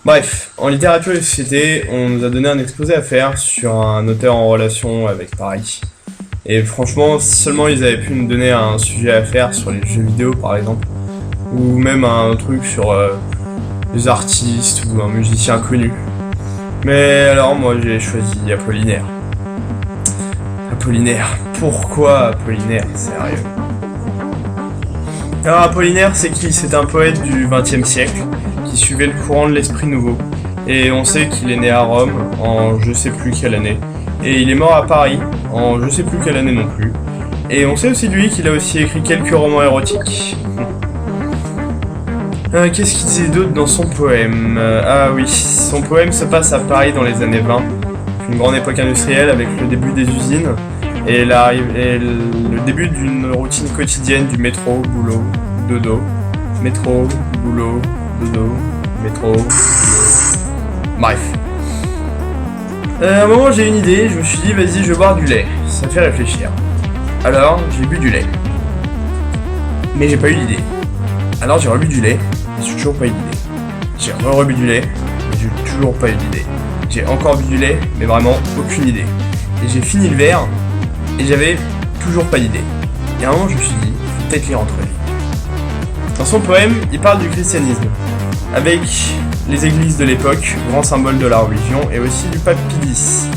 Bref, en littérature et société, on nous a donné un exposé à faire sur un auteur en relation avec Paris. Et franchement, si seulement ils avaient pu nous donner un sujet à faire sur les jeux vidéo par exemple, ou même un truc sur des artistes ou un musicien connu. Mais alors moi j'ai choisi Apollinaire. Apollinaire, pourquoi Apollinaire, sérieux? Alors Apollinaire c'est qui? C'est un poète du XXe siècle qui suivait le courant de l'esprit nouveau. Et on sait qu'il est né à Rome en je sais plus quelle année. Et il est mort à Paris en je sais plus quelle année non plus. Et on sait aussi de lui qu'il a aussi écrit quelques romans érotiques. Qu'est-ce qu'il disait d'autre dans son poème? Ah oui, son poème se passe à Paris dans les années 20, une grande époque industrielle avec le début des usines et le début d'une routine quotidienne du métro, boulot, dodo, métro, boulot, dodo, métro, boulot. Bref. À un moment j'ai eu une idée, je me suis dit vas-y je vais boire du lait, ça fait réfléchir. Alors j'ai bu du lait. Mais j'ai pas eu d'idée. Alors j'ai rebu du lait, mais j'ai toujours pas eu d'idée. J'ai rebu du lait, mais j'ai toujours pas eu d'idée. J'ai encore bu du lait, mais vraiment aucune idée. Et j'ai fini le verre, et j'avais toujours pas d'idée. Et à un moment je me suis dit, faut peut-être lire entre les. Dans son poème, il parle du christianisme, avec les églises de l'époque, grand symbole de la religion, et aussi du pape Pie X.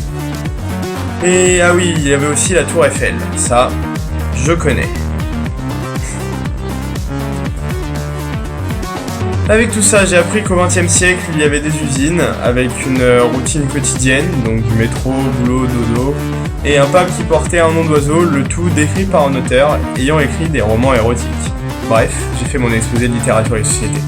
Et ah oui, il y avait aussi la tour Eiffel, ça, je connais. Avec tout ça, j'ai appris qu'au XXe siècle, il y avait des usines avec une routine quotidienne, donc du métro, boulot, dodo, et un pape qui portait un nom d'oiseau, le tout décrit par un auteur ayant écrit des romans érotiques. Bref, j'ai fait mon exposé de littérature et société.